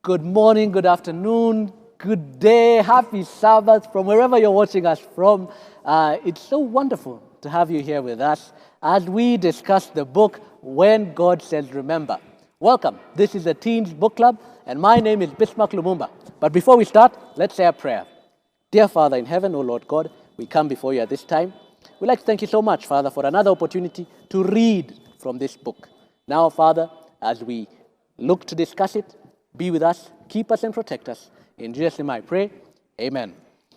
Good morning, good afternoon, good day, happy Sabbath from wherever you're watching us from. It's so wonderful to have you here with us as we discuss the book, When God Says Remember. Welcome. This is the Teens Book Club, and my name is Bismark Lumumba. But before we start, let's say a prayer. Dear Father in heaven, O Lord God, we come before you at this time. We'd like to thank you so much, Father, for another opportunity to read from this book. Now, Father, as we look to discuss it, be with us, keep us and protect us. In Jesus' name I pray, amen.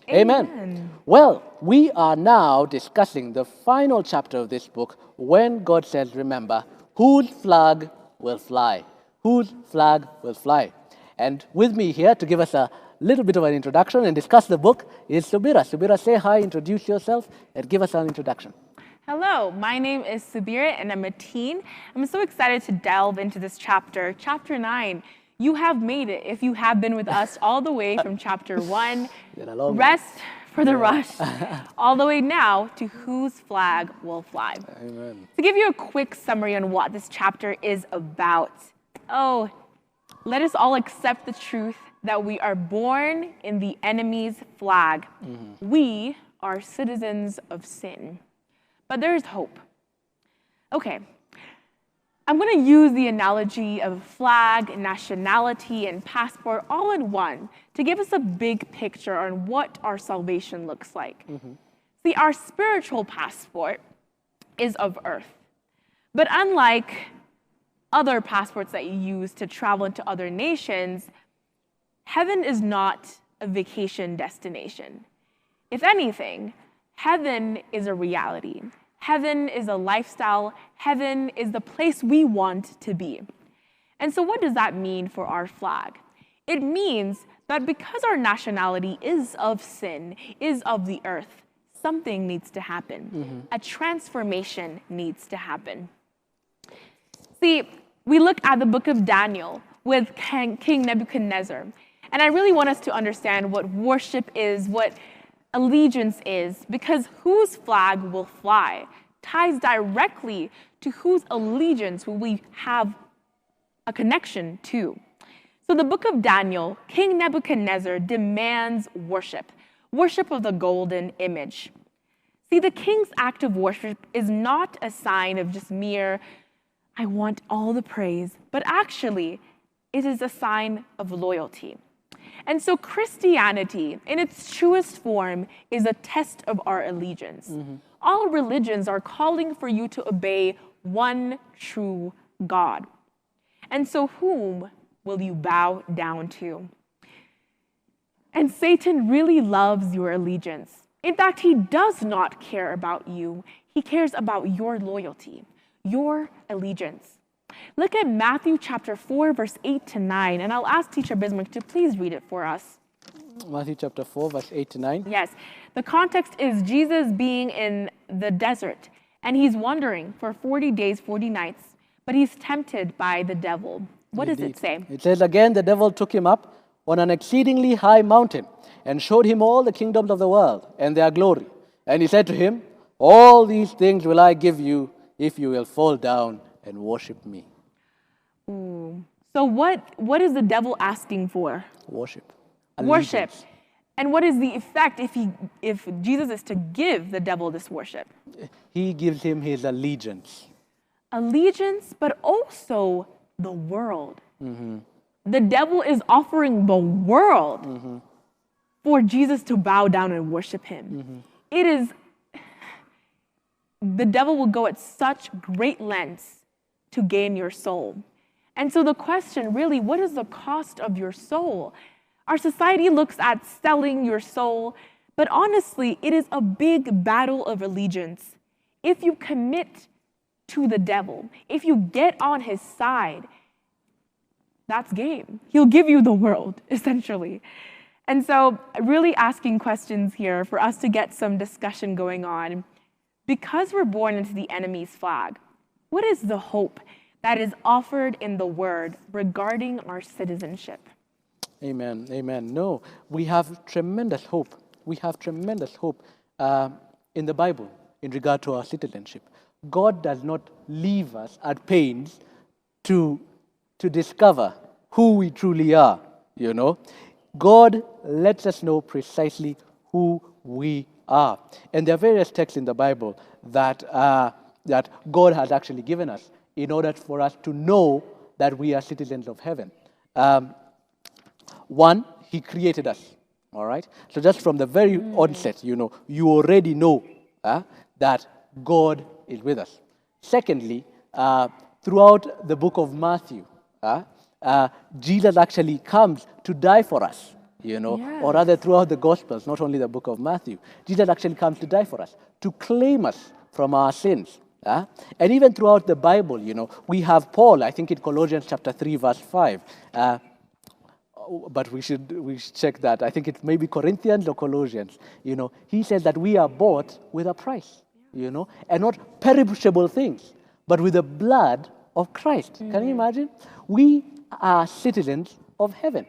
Amen. Well, we are now discussing the final chapter of this book, When God Says Remember, Whose Flag Will Fly? Whose Flag Will Fly? And with me here to give us a little bit of an introduction and discuss the book is Subira. Subira, say hi, introduce yourself, and give us an introduction. Hello, my name is Subira, and I'm a teen. I'm so excited to delve into this chapter, Chapter 9. You have made it if you have been with us all the way from Chapter 1, rest for the rush, all the way now to Whose Flag Will Fly. Amen. To give you a quick summary on what this chapter is about, let us all accept the truth that we are born in the enemy's flag. We are citizens of sin. But there is hope. Okay, I'm going to use the analogy of flag, nationality, and passport all in one to give us a big picture on what our salvation looks like. See, our spiritual passport is of earth. But unlike other passports that you use to travel into other nations, heaven is not a vacation destination. If anything, heaven is a reality. Heaven is a lifestyle. Heaven is the place we want to be. And so what does that mean for our flag? It means that because our nationality is of sin, is of the earth, something needs to happen. A transformation needs to happen. See, we look at the book of Daniel with King Nebuchadnezzar. And I really want us to understand what worship is, what allegiance is, because whose flag will fly ties directly to whose allegiance will we have a connection to. So the book of Daniel, King Nebuchadnezzar demands worship of the golden image. See, the king's act of worship is not a sign of just mere, I want all the praise, but actually it is a sign of loyalty. And so Christianity, in its truest form, is a test of our allegiance. All religions are calling for you to obey one true God. And so whom will you bow down to? And Satan really loves your allegiance. In fact, he does not care about you. He cares about your loyalty, your allegiance. Look at Matthew chapter 4, verse 8 to 9, and I'll ask Teacher Bismark to please read it for us. Matthew chapter 4, verse 8 to 9. Yes. The context is Jesus being in the desert, and he's wandering for 40 days, 40 nights, but he's tempted by the devil. What does it say? It says, again, the devil took him up on an exceedingly high mountain and showed him all the kingdoms of the world and their glory. And he said to him, all these things will I give you if you will fall down and worship me. Ooh. So what is the devil asking for? Worship. Worship. And what is the effect if Jesus is to give the devil this worship? He gives him his allegiance. Allegiance, but also the world. The devil is offering the world for Jesus to bow down and worship him. The devil will go at such great lengths to gain your soul. And so the question really, what is the cost of your soul? Our society looks at selling your soul, but honestly, it is a big battle of allegiance. If you commit to the devil, if you get on his side, that's game. He'll give you the world, essentially. And so really asking questions here for us to get some discussion going on. Because we're born into the enemy's flag, what is the hope that is offered in the word regarding our citizenship? Amen. Amen. No, we have tremendous hope. We have tremendous hope in the Bible in regard to our citizenship. God does not leave us at pains to discover who we truly are you know. God lets us know precisely who we are. And there are various texts in the Bible that, that God has actually given us in order for us to know that we are citizens of heaven. One, he created us, all right? So just from the very onset, you know, you already know that God is with us. Secondly, throughout the book of Matthew, Jesus actually comes to die for us, you know, or rather throughout the Gospels, not only the book of Matthew. Jesus actually comes to die for us, to claim us from our sins. And even throughout the Bible, you know, we have Paul, I think in Colossians chapter 3, verse 5, but we should check that. I think it may be Corinthians or Colossians. You know, he says that we are bought with a price, you know, and not perishable things, but with the blood of Christ. Can you imagine? We are citizens of heaven,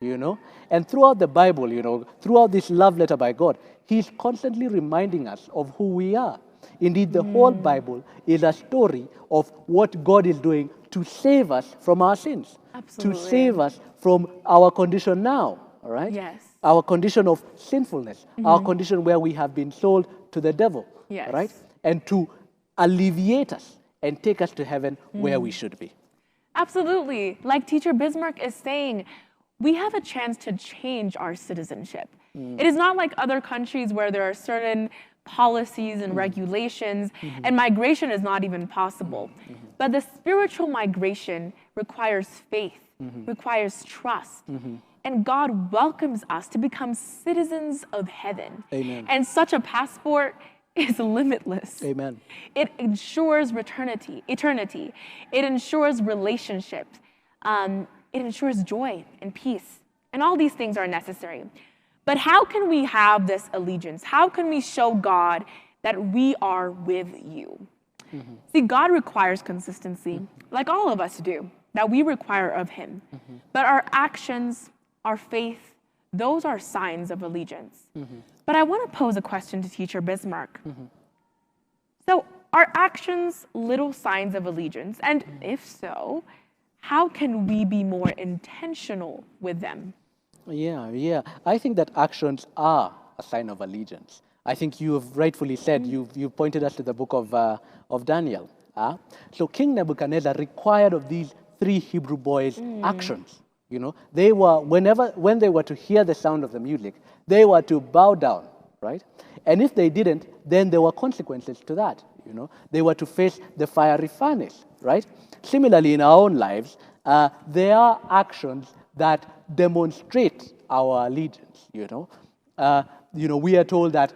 you know. And throughout the Bible, you know, throughout this love letter by God, he's constantly reminding us of who we are. Indeed, the whole Bible is a story of what God is doing to save us from our sins. Absolutely. To save us from our condition now, all right? Yes. Our condition of sinfulness, our condition where we have been sold to the devil, Yes. right? And to alleviate us and take us to heaven where we should be. Absolutely. Like Teacher Bismark is saying, we have a chance to change our citizenship. It is not like other countries where there are certain policies and regulations, and migration is not even possible. But the spiritual migration requires faith, requires trust. And God welcomes us to become citizens of heaven. Amen. And such a passport is limitless. Amen. It ensures eternity. It ensures relationships. It ensures joy and peace. And all these things are necessary. But how can we have this allegiance? How can we show God that we are with you? See, God requires consistency, like all of us do, that we require of him. But our actions, our faith, those are signs of allegiance. But I want to pose a question to Teacher Bismark. So are actions little signs of allegiance? And if so, how can we be more intentional with them? Yeah. I think that actions are a sign of allegiance. I think you have rightfully said, you've pointed us to the book of Daniel. So King Nebuchadnezzar required of these 3 Hebrew boys actions. You know, they were, when they were to hear the sound of the music, they were to bow down, right? And if they didn't, then there were consequences to that. You know, they were to face the fiery furnace, right? Similarly, in our own lives, there are actions that demonstrate our allegiance. You know, we are told that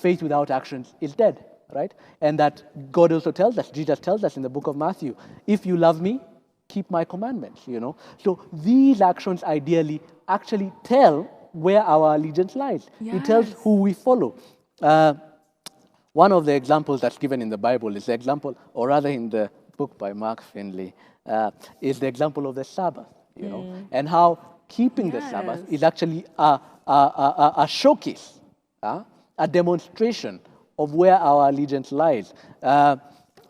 faith without actions is dead, right? And that God also tells us, Jesus tells us in the book of Matthew, if you love me, keep my commandments, you know. So these actions ideally actually tell where our allegiance lies. It tells who we follow. One of the examples that's given in the Bible is the example, or rather in the book by Mark Finley, is the example of the Sabbath, you know, and how keeping the Sabbath is actually a showcase, a demonstration of where our allegiance lies.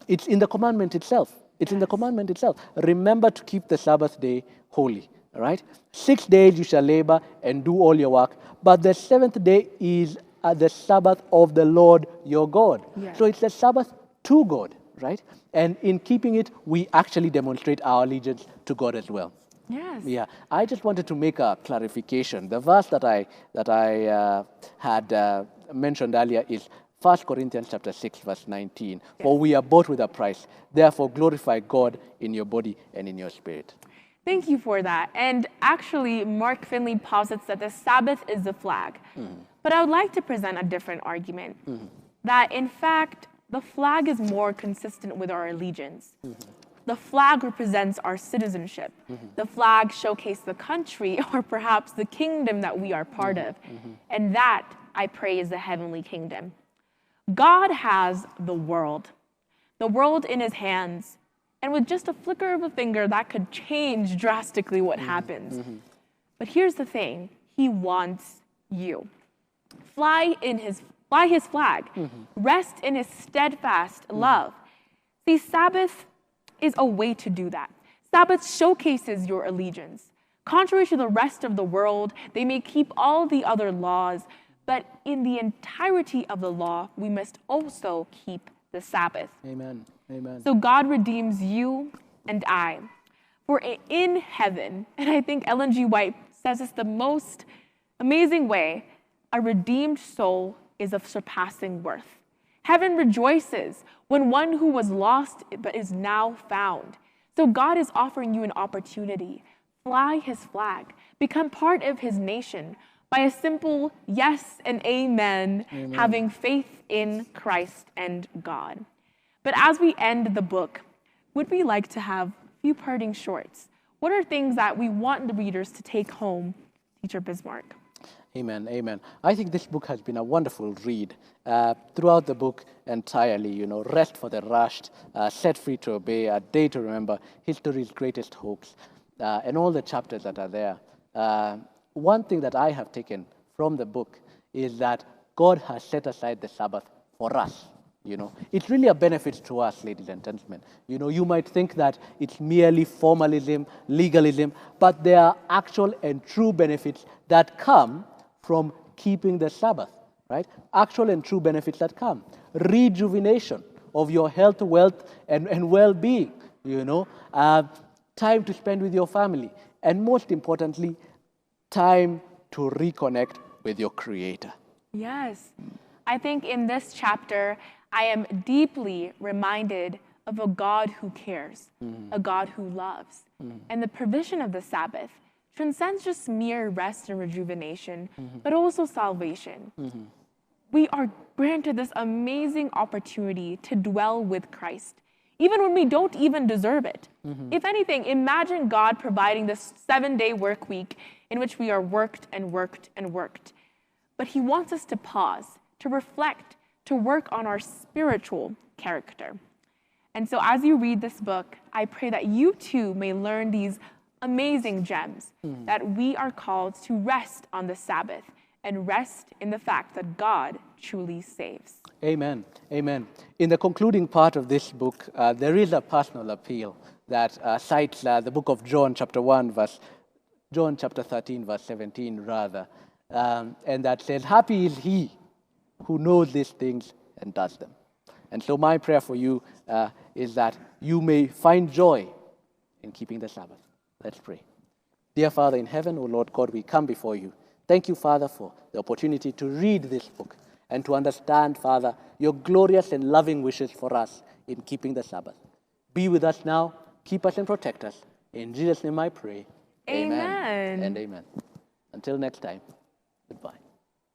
It's in the commandment itself. It's in the commandment itself. Remember to keep the Sabbath day holy, right? 6 days you shall labor and do all your work, but the 7th day is the Sabbath of the Lord your God. So it's the Sabbath to God, right? And in keeping it, we actually demonstrate our allegiance to God as well. Yes. Yeah, I just wanted to make a clarification. The verse that I had mentioned earlier is 1 Corinthians chapter 6, verse 19. For we are bought with a price. Therefore, glorify God in your body and in your spirit. Thank you for that. And actually, Mark Finley posits that the Sabbath is the flag. But I would like to present a different argument. That, in fact, the flag is more consistent with our allegiance. The flag represents our citizenship. The flag showcases the country or perhaps the kingdom that we are part of. And that, I pray, is the heavenly kingdom. God has the world in his hands. And with just a flicker of a finger, that could change drastically what happens. But here's the thing. He wants you. Fly his flag. Rest in his steadfast love. See, Sabbath is a way to do that. Sabbath showcases your allegiance. Contrary to the rest of the world, they may keep all the other laws, but in the entirety of the law, we must also keep the Sabbath. Amen. Amen. So God redeems you and I. For in heaven, and I think Ellen G. White says this the most amazing way, a redeemed soul is of surpassing worth. Heaven rejoices when one who was lost but is now found. So God is offering you an opportunity. Fly his flag. Become part of his nation by a simple yes and amen, having faith in Christ and God. But as we end the book, would we like to have a few parting shorts? What are things that we want the readers to take home, Teacher Bismark? Amen, amen. I think this book has been a wonderful read. Throughout the book entirely, Rest for the Rushed, Set Free to Obey, A Day to Remember, History's Greatest Hopes, and all the chapters that are there. One thing that I have taken from the book is that God has set aside the Sabbath for us. It's really a benefit to us, ladies and gentlemen. You might think that it's merely formalism, legalism, but there are actual and true benefits that come from keeping the Sabbath, right? Actual and true benefits that come. Rejuvenation of your health, wealth, and well-being, time to spend with your family, and most importantly, time to reconnect with your Creator. Yes. I think in this chapter, I am deeply reminded of a God who cares, a God who loves. And the provision of the Sabbath transcends just mere rest and rejuvenation, but also salvation. We are granted this amazing opportunity to dwell with Christ, even when we don't even deserve it. If anything, imagine God providing this 7-day work week in which we are worked and worked and worked. But he wants us to pause, to reflect, to work on our spiritual character. And so as you read this book, I pray that you too may learn these amazing gems, that we are called to rest on the Sabbath and rest in the fact that God truly saves. Amen. Amen. In the concluding part of this book, there is a personal appeal that cites the book of John, chapter 13, verse 17, rather, and that says, "Happy is he who knows these things and does them." And so my prayer for you is that you may find joy in keeping the Sabbath. Let's pray. Dear Father in heaven, O Lord God, we come before you. Thank you, Father, for the opportunity to read this book and to understand, Father, your glorious and loving wishes for us in keeping the Sabbath. Be with us now, keep us and protect us. In Jesus' name I pray. Amen. And amen. Until next time, goodbye.